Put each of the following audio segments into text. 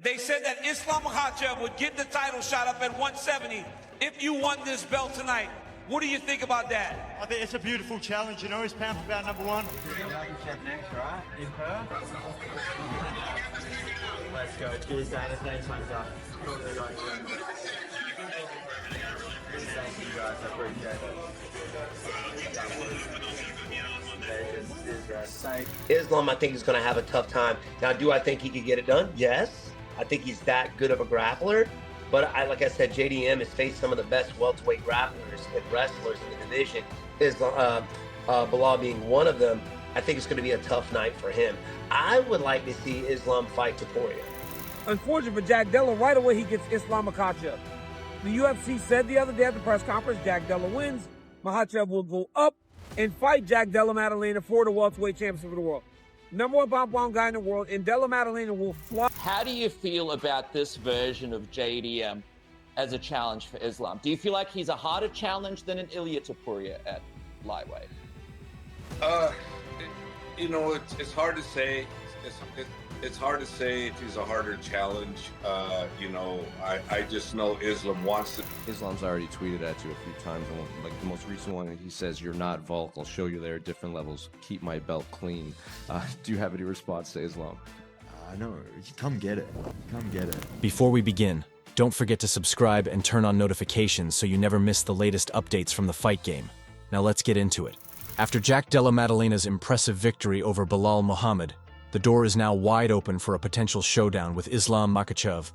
They said that Islam Makhachev would get the title shot up at 170 if you won this belt tonight. What do you think about that? I think it's a beautiful challenge, you know, he's pound for pound number one. Makhachev next, right? In Perth. Let's go. Cheers, Dana. Thanks, mate. Thank you, guys. I appreciate it. Islam, I think, is going to have a tough time. Now, do I think he could get it done? Yes. I think he's that good of a grappler. But like I said, JDM has faced some of the best welterweight grapplers and wrestlers in the division. Islam, Belal being one of them. I think it's going to be a tough night for him. I would like to see Islam fight Topuria. Unfortunately for Jack Della, right away he gets Islam Makhachev. The UFC said the other day at the press conference, Jack Della wins. Makhachev will go up and fight Jack Della Maddalena for the welterweight championship of the world. Number one pound guy in the world, and Della Maddalena will fly. How do you feel about this version of JDM as a challenge for Islam? Do you feel like he's a harder challenge than an Ilia Topuria at lightweight? You know, it's hard to say. It's hard to say if he's a harder challenge. You know, I just know Islam wants it. Islam's already tweeted at you a few times. Like the most recent one, he says, "You're not Volk. I'll show you there are different levels. Keep my belt clean." Do you have any response to Islam? No, come get it. Come get it. Before we begin, don't forget to subscribe and turn on notifications so you never miss the latest updates from the fight game. Now let's get into it. After Jack Della Maddalena's impressive victory over Belal Muhammad, the door is now wide open for a potential showdown with Islam Makhachev,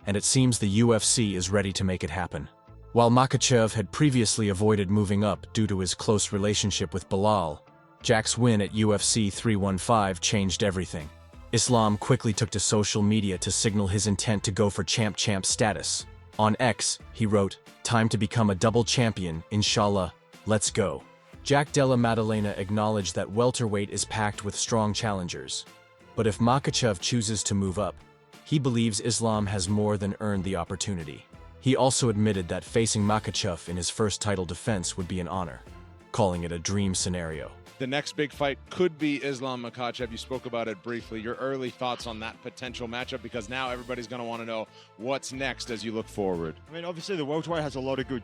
and it seems the UFC is ready to make it happen. While Makhachev had previously avoided moving up due to his close relationship with Belal, Jack's win at UFC 315 changed everything. Islam quickly took to social media to signal his intent to go for champ status. On X, he wrote, "Time to become a double champion, inshallah, let's go." Jack Della Maddalena acknowledged that welterweight is packed with strong challengers. But if Makhachev chooses to move up, he believes Islam has more than earned the opportunity. He also admitted that facing Makhachev in his first title defense would be an honor, calling it a dream scenario. The next big fight could be Islam Makhachev. You spoke about it briefly. Your early thoughts on that potential matchup, because now everybody's going to want to know what's next as you look forward. I mean, obviously the welterweight has a lot of good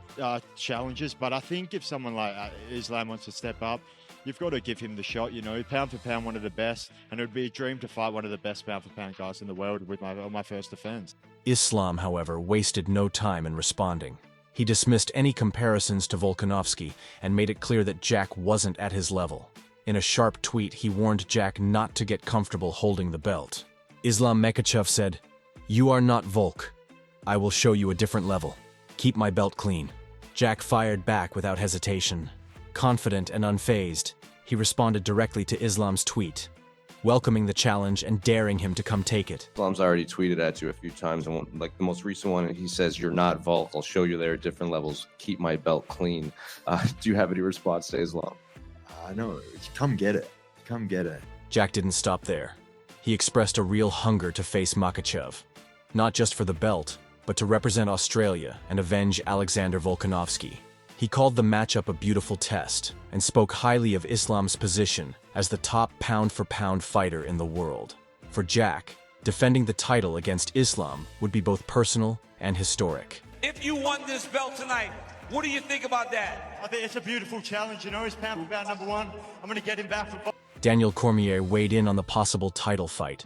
challenges, but I think if someone like Islam wants to step up, you've got to give him the shot. You know, pound for pound, one of the best, and it would be a dream to fight one of the best pound for pound guys in the world with my first defense. Islam, however, wasted no time in responding. He dismissed any comparisons to Volkanovski and made it clear that Jack wasn't at his level. In a sharp tweet, he warned Jack not to get comfortable holding the belt. Islam Makhachev said, "You are not Volk. I will show you a different level. Keep my belt clean." Jack fired back without hesitation. Confident and unfazed, he responded directly to Islam's tweet, welcoming the challenge and daring him to come take it. Islam's already tweeted at you a few times. And like the most recent one, he says, "You're not Volk. I'll show you there are different levels. Keep my belt clean." Do you have any response to Islam? No, come get it. Come get it. Jack didn't stop there. He expressed a real hunger to face Makhachev, not just for the belt, but to represent Australia and avenge Alexander Volkanovski. He called the matchup a beautiful test and spoke highly of Islam's position as the top pound-for-pound fighter in the world. For Jack, defending the title against Islam would be both personal and historic. If you won this belt tonight, what do you think about that? I think it's a beautiful challenge, you know, he's pound for pound number one. I'm going to get him back for... Daniel Cormier weighed in on the possible title fight,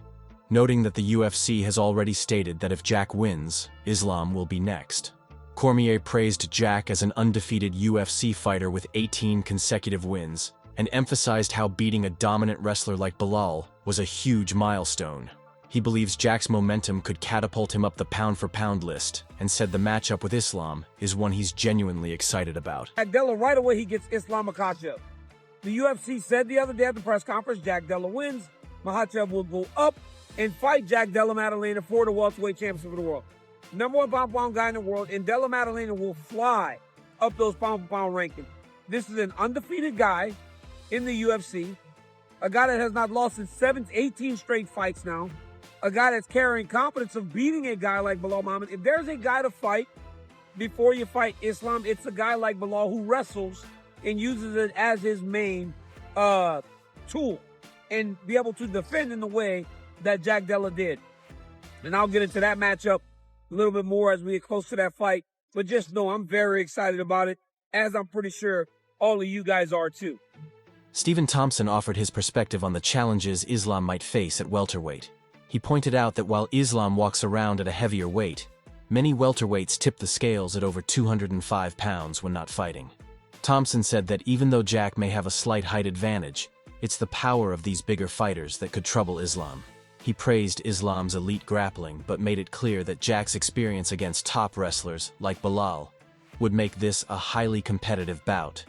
noting that the UFC has already stated that if Jack wins, Islam will be next. Cormier praised Jack as an undefeated UFC fighter with 18 consecutive wins, and emphasized how beating a dominant wrestler like Belal was a huge milestone. He believes Jack's momentum could catapult him up the pound-for-pound list, and said the matchup with Islam is one he's genuinely excited about. Jack Della, right away he gets Islam Makhachev. The UFC said the other day at the press conference, Jack Della wins. Makhachev will go up and fight Jack Della Maddalena for the welterweight championship of the world. Number one pound guy in the world, and Della Maddalena will fly up those pound-for-pound rankings. This is an undefeated guy in the UFC, a guy that has not lost in 18 straight fights now, a guy that's carrying confidence of beating a guy like Belal Muhammad. If there's a guy to fight before you fight Islam, it's a guy like Belal who wrestles and uses it as his main tool and be able to defend in the way that Jack Della did. And I'll get into that matchup a little bit more as we get close to that fight. But just know I'm very excited about it, as I'm pretty sure all of you guys are too. Stephen Thompson offered his perspective on the challenges Islam might face at welterweight. He pointed out that while Islam walks around at a heavier weight, many welterweights tip the scales at over 205 pounds when not fighting. Thompson said that even though Jack may have a slight height advantage, it's the power of these bigger fighters that could trouble Islam. He praised Islam's elite grappling but made it clear that Jack's experience against top wrestlers like Belal would make this a highly competitive bout.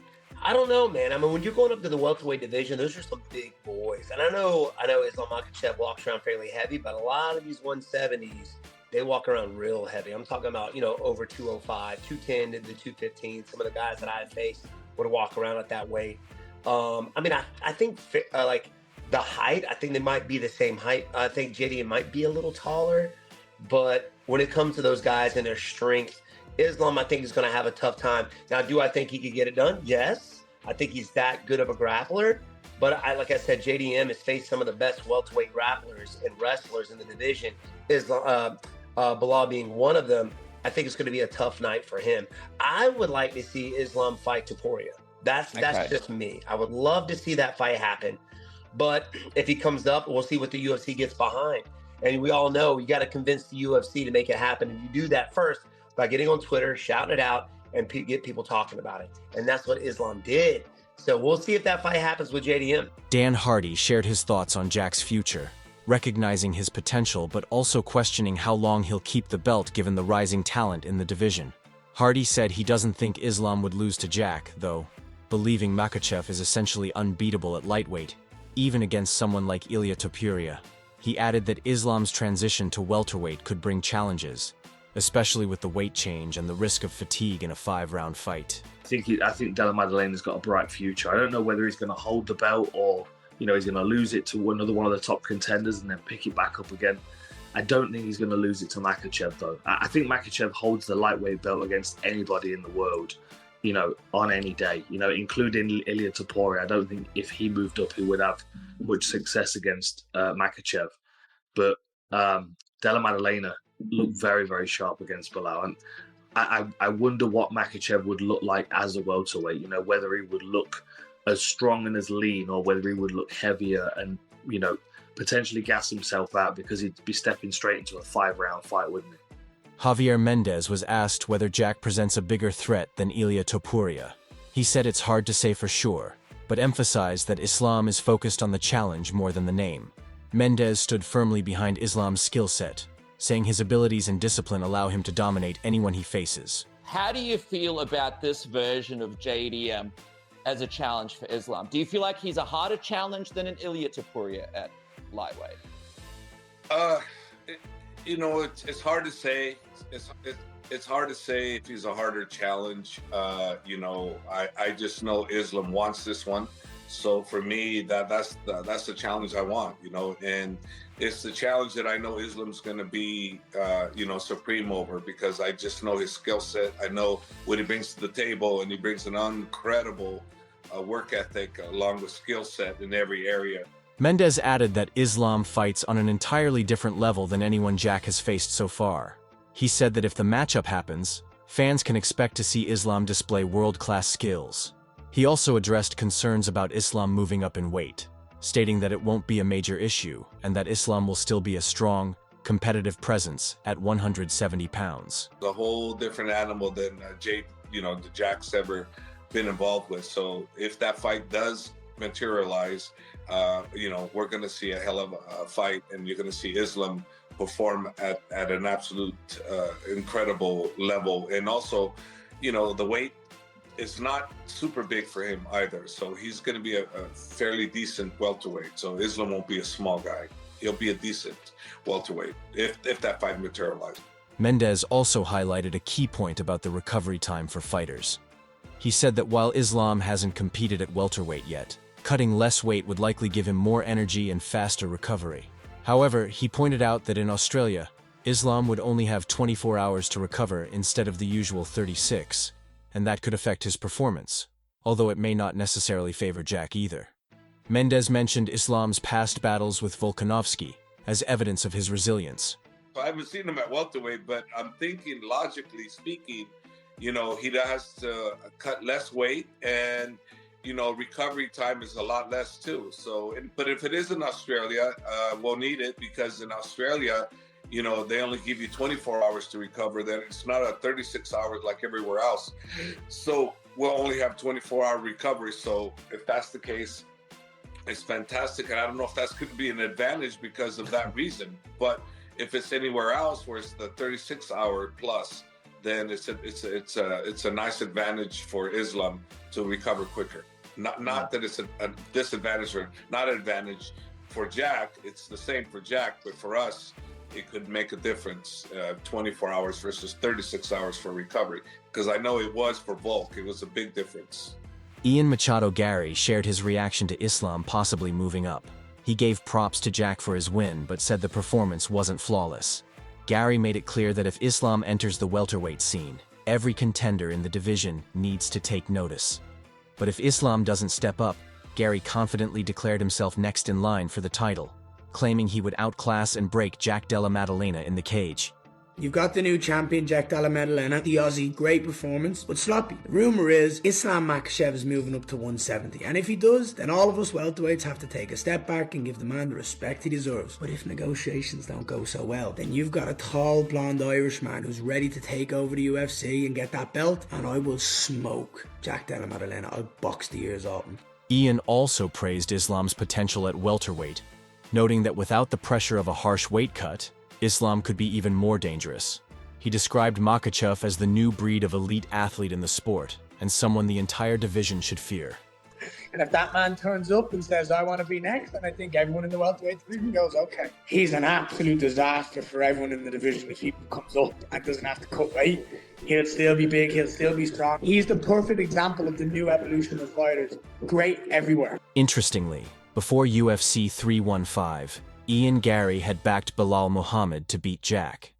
I don't know, man. I mean, when you're going up to the welterweight division, those are some big boys. And I know Islam Makhachev walks around fairly heavy, but a lot of these 170s, they walk around real heavy. I'm talking about, over 205, 210 to the 215. Some of the guys that I've faced would walk around at that weight. I think like the height, I think they might be the same height. I think JD might be a little taller, but when it comes to those guys and their strength, Islam, I think, is going to have a tough time. Now, do I think he could get it done? Yes. I think he's that good of a grappler. But like I said, JDM has faced some of the best welterweight grapplers and wrestlers in the division. Belal being one of them. I think it's going to be a tough night for him. I would like to see Islam fight Topuria. That's just me. I would love to see that fight happen. But if he comes up, we'll see what the UFC gets behind. And we all know you got to convince the UFC to make it happen. And you do that first by getting on Twitter, shouting it out, and get people talking about it. And that's what Islam did. So we'll see if that fight happens with JDM. Dan Hardy shared his thoughts on Jack's future, recognizing his potential but also questioning how long he'll keep the belt given the rising talent in the division. Hardy said he doesn't think Islam would lose to Jack, though, believing Makhachev is essentially unbeatable at lightweight, even against someone like Ilia Topuria. He added that Islam's transition to welterweight could bring challenges, especially with the weight change and the risk of fatigue in a 5-round fight. I think Della Maddalena's got a bright future. I don't know whether he's going to hold the belt or, he's going to lose it to another one of the top contenders and then pick it back up again. I don't think he's going to lose it to Makhachev, though. I think Makhachev holds the lightweight belt against anybody in the world, on any day, including Ilia Topuria. I don't think if he moved up, he would have much success against Makhachev. But Della Maddalena looked very, very sharp against Belal. And I wonder what Makhachev would look like as a welterweight, whether he would look as strong and as lean or whether he would look heavier and, potentially gas himself out because he'd be stepping straight into a 5-round fight, wouldn't he? Javier Mendes was asked whether Jack presents a bigger threat than Ilia Topuria. He said it's hard to say for sure, but emphasized that Islam is focused on the challenge more than the name. Mendes stood firmly behind Islam's skill set, saying his abilities and discipline allow him to dominate anyone he faces. How do you feel about this version of JDM as a challenge for Islam? Do you feel like he's a harder challenge than an Ilia Topuria at lightweight? It's hard to say. It's hard to say if he's a harder challenge. I just know Islam wants this one. So for me, that's the challenge I want, and it's the challenge that I know Islam's going to be, supreme over, because I just know his skill set. I know what he brings to the table, and he brings an incredible work ethic along with skill set in every area. Mendes added that Islam fights on an entirely different level than anyone Jack has faced so far. He said that if the matchup happens, fans can expect to see Islam display world-class skills. He also addressed concerns about Islam moving up in weight, stating that it won't be a major issue and that Islam will still be a strong, competitive presence at 170 pounds. A whole different animal than Jack's ever been involved with. So if that fight does materialize, we're going to see a hell of a fight, and you're going to see Islam perform at an absolute incredible level. And also, the weight is not super big for him either. So he's going to be a fairly decent welterweight. So Islam won't be a small guy. He'll be a decent welterweight if that fight materializes. Mendes also highlighted a key point about the recovery time for fighters. He said that while Islam hasn't competed at welterweight yet, cutting less weight would likely give him more energy and faster recovery. However, he pointed out that in Australia, Islam would only have 24 hours to recover instead of the usual 36, and that could affect his performance, although it may not necessarily favor Jack either. Mendes mentioned Islam's past battles with Volkanovski as evidence of his resilience. I haven't seen him at welterweight, but I'm thinking, logically speaking, he has to cut less weight, and recovery time is a lot less too. So, but if it is in Australia, we'll need it, because in Australia, they only give you 24 hours to recover. Then it's not a 36 hours like everywhere else. So we'll only have 24-hour recovery. So if that's the case, it's fantastic. And I don't know if that's going to be an advantage because of that reason. But if it's anywhere else where it's the 36-hour plus, then it's a nice advantage for Islam to recover quicker. Not that it's a disadvantage or not an advantage for Jack. It's the same for Jack, but for us, it could make a difference. 24 hours versus 36 hours for recovery, because I know it was for Volk. It was a big difference. Ian Machado Garry shared his reaction to Islam possibly moving up. He gave props to Jack for his win, but said the performance wasn't flawless. Garry made it clear that if Islam enters the welterweight scene, every contender in the division needs to take notice. But if Islam doesn't step up, Garry confidently declared himself next in line for the title, claiming he would outclass and break Jack Della Maddalena in the cage. You've got the new champion, Jack Della Maddalena, the Aussie, great performance, but sloppy. The rumour is Islam Makhachev is moving up to 170, and if he does, then all of us welterweights have to take a step back and give the man the respect he deserves. But if negotiations don't go so well, then you've got a tall, blonde Irishman who's ready to take over the UFC and get that belt, and I will smoke Jack Della Maddalena. I'll box the ears off him. Ian also praised Islam's potential at welterweight, noting that without the pressure of a harsh weight cut, Islam could be even more dangerous. He described Makhachev as the new breed of elite athlete in the sport, and someone the entire division should fear. And if that man turns up and says, I want to be next, then I think everyone in the welterweight division goes, okay. He's an absolute disaster for everyone in the division if he comes up and doesn't have to cut weight. He'll still be big, he'll still be strong. He's the perfect example of the new evolution of fighters. Great everywhere. Interestingly, before UFC 315, Ian Garry had backed Belal Muhammad to beat Jack.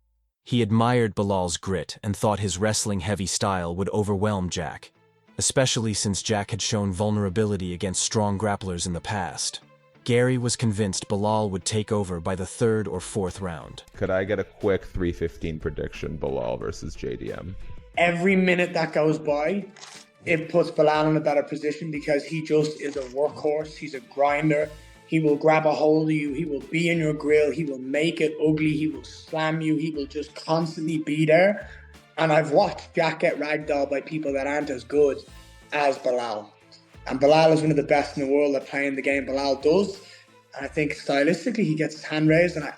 He admired Belal's grit and thought his wrestling-heavy style would overwhelm Jack, especially since Jack had shown vulnerability against strong grapplers in the past. Garry was convinced Belal would take over by the 3rd or 4th round. Could I get a quick 3:15 prediction, Belal versus JDM? Every minute that goes by, it puts Belal in a better position because he just is a workhorse, he's a grinder. He will grab a hold of you, he will be in your grill, he will make it ugly, he will slam you, he will just constantly be there. And I've watched Jack get ragdolled by people that aren't as good as Belal. And Belal is one of the best in the world at playing the game Belal does. And I think stylistically he gets his hand raised, and I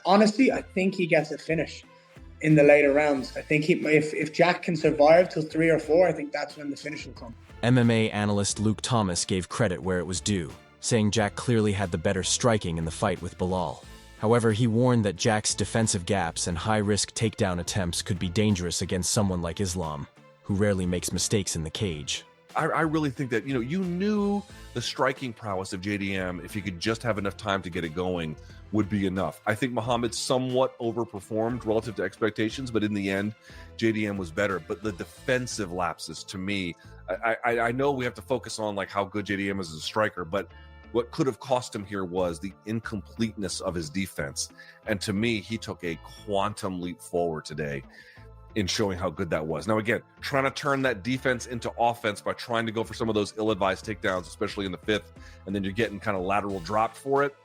think he gets a finish in the later rounds. I think if Jack can survive till 3 or 4, I think that's when the finish will come. MMA analyst Luke Thomas gave credit where it was due, saying Jack clearly had the better striking in the fight with Belal. However, he warned that Jack's defensive gaps and high-risk takedown attempts could be dangerous against someone like Islam, who rarely makes mistakes in the cage. I really think that, you knew the striking prowess of JDM, if he could just have enough time to get it going, would be enough. I think Muhammad somewhat overperformed relative to expectations, but in the end, JDM was better. But the defensive lapses, to me, I know we have to focus on like how good JDM is as a striker, but what could have cost him here was the incompleteness of his defense. And to me, he took a quantum leap forward today in showing how good that was. Now, again, trying to turn that defense into offense by trying to go for some of those ill-advised takedowns, especially in the 5th, and then you're getting kind of lateral dropped for it.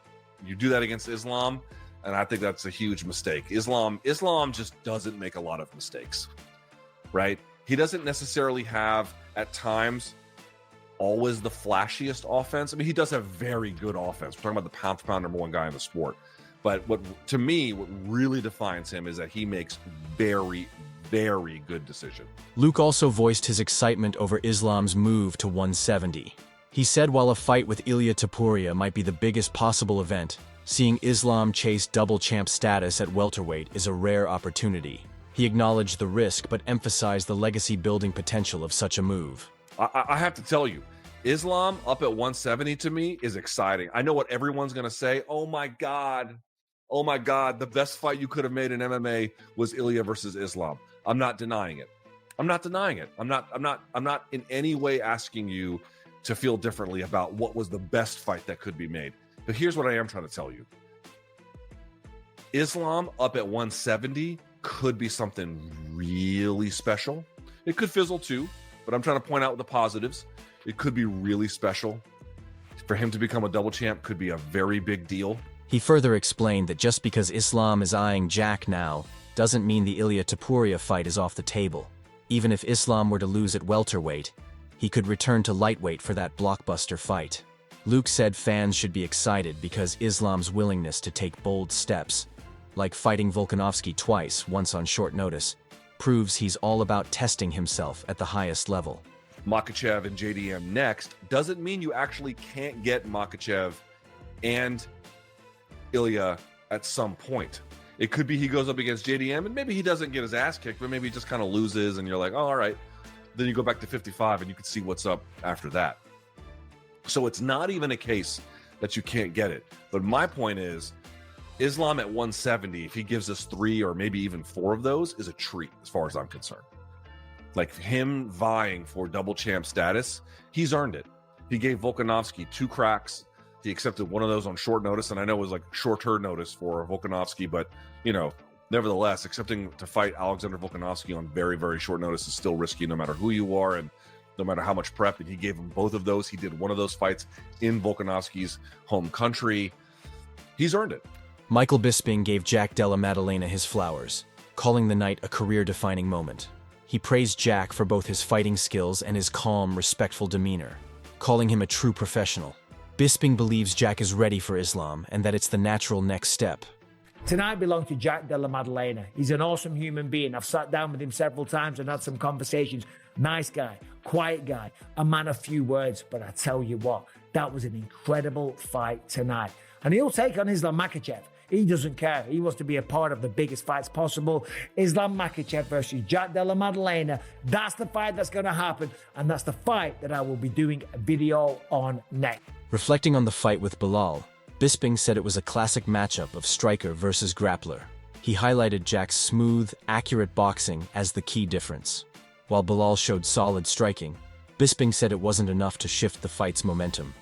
You do that against Islam, and I think that's a huge mistake. Islam just doesn't make a lot of mistakes, right? He doesn't necessarily have, at times, always the flashiest offense. I mean, he does have very good offense. We're talking about the pound-for-pound #1 guy in the sport. But what really defines him is that he makes very, very good decisions. Luke also voiced his excitement over Islam's move to 170. He said while a fight with Ilia Topuria might be the biggest possible event, seeing Islam chase double champ status at welterweight is a rare opportunity. He acknowledged the risk but emphasized the legacy-building potential of such a move. I have to tell you, Islam up at 170 to me is exciting. I know what everyone's going to say. Oh my God, the best fight you could have made in MMA was Ilia versus Islam. I'm not denying it. I'm not in any way asking you to feel differently about what was the best fight that could be made. But here's what I am trying to tell you. Islam up at 170 could be something really special. It could fizzle too, but I'm trying to point out the positives. It could be really special. For him to become a double champ could be a very big deal. He further explained that just because Islam is eyeing Jack now doesn't mean the Ilia Topuria fight is off the table. Even if Islam were to lose at welterweight, he could return to lightweight for that blockbuster fight. Luke said fans should be excited because Islam's willingness to take bold steps, like fighting Volkanovski twice, once on short notice, proves he's all about testing himself at the highest level. Makhachev and JDM next doesn't mean you actually can't get Makhachev and Ilia at some point. It could be he goes up against JDM and maybe he doesn't get his ass kicked, but maybe he just kind of loses and you're like, oh, all right. Then you go back to 55 and you can see what's up after that. So it's not even a case that you can't get it. But my point is, Islam at 170, if he gives us 3 or maybe even 4 of those, is a treat as far as I'm concerned. Like him vying for double champ status, he's earned it. He gave Volkanovski 2 cracks. He accepted one of those on short notice, and I know it was like shorter notice for Volkanovski, but you know, nevertheless, accepting to fight Alexander Volkanovski on very, very short notice is still risky no matter who you are and no matter how much prep. And he gave him both of those. He did one of those fights in Volkanovski's home country. He's earned it. Michael Bisping gave Jack Della Maddalena his flowers, calling the night a career-defining moment. He praised Jack for both his fighting skills and his calm, respectful demeanor, calling him a true professional. Bisping believes Jack is ready for Islam and that it's the natural next step. Tonight belongs to Jack Della Maddalena. He's an awesome human being. I've sat down with him several times and had some conversations. Nice guy, quiet guy, a man of few words. But I tell you what, that was an incredible fight tonight. And he'll take on Islam Makhachev. He doesn't care. He wants to be a part of the biggest fights possible. Islam Makhachev versus Jack Della Maddalena. That's the fight that's going to happen. And that's the fight that I will be doing a video on next. Reflecting on the fight with Belal, Bisping said it was a classic matchup of striker versus grappler. He highlighted Jack's smooth, accurate boxing as the key difference. While Belal showed solid striking, Bisping said it wasn't enough to shift the fight's momentum.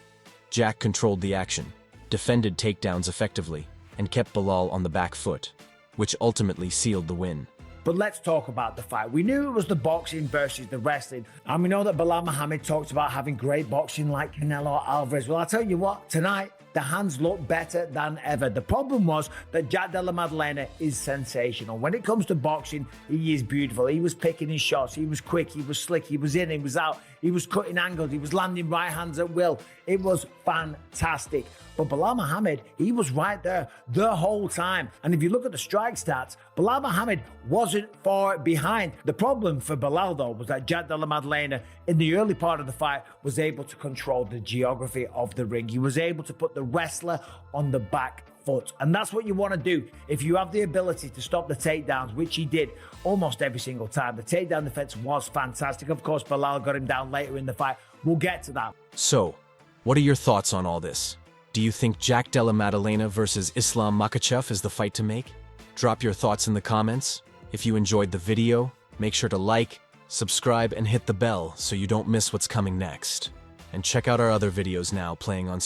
Jack controlled the action, defended takedowns effectively, and kept Belal on the back foot, which ultimately sealed the win. But let's talk about the fight. We knew it was the boxing versus the wrestling. And we know that Belal Muhammad talks about having great boxing like Canelo Alvarez. Well, I'll tell you what, tonight, the hands look better than ever. The problem was that Jack Della Maddalena is sensational. When it comes to boxing, he is beautiful. He was picking his shots. He was quick. He was slick. He was in. He was out. He was cutting angles. He was landing right hands at will. It was fantastic. But Belal Muhammad, he was right there the whole time. And if you look at the strike stats, Belal Muhammad wasn't far behind. The problem for Belal, though, was that Jack Della Maddalena, in the early part of the fight, was able to control the geography of the ring. He was able to put the wrestler on the back foot. And that's what you want to do. If you have the ability to stop the takedowns, which he did almost every single time. The takedown defense was fantastic. Of course, Belal got him down later in the fight. We'll get to that. So, what are your thoughts on all this? Do you think Jack Della Maddalena versus Islam Makhachev is the fight to make? Drop your thoughts in the comments. If you enjoyed the video, make sure to like, subscribe, and hit the bell so you don't miss what's coming next. And check out our other videos now playing on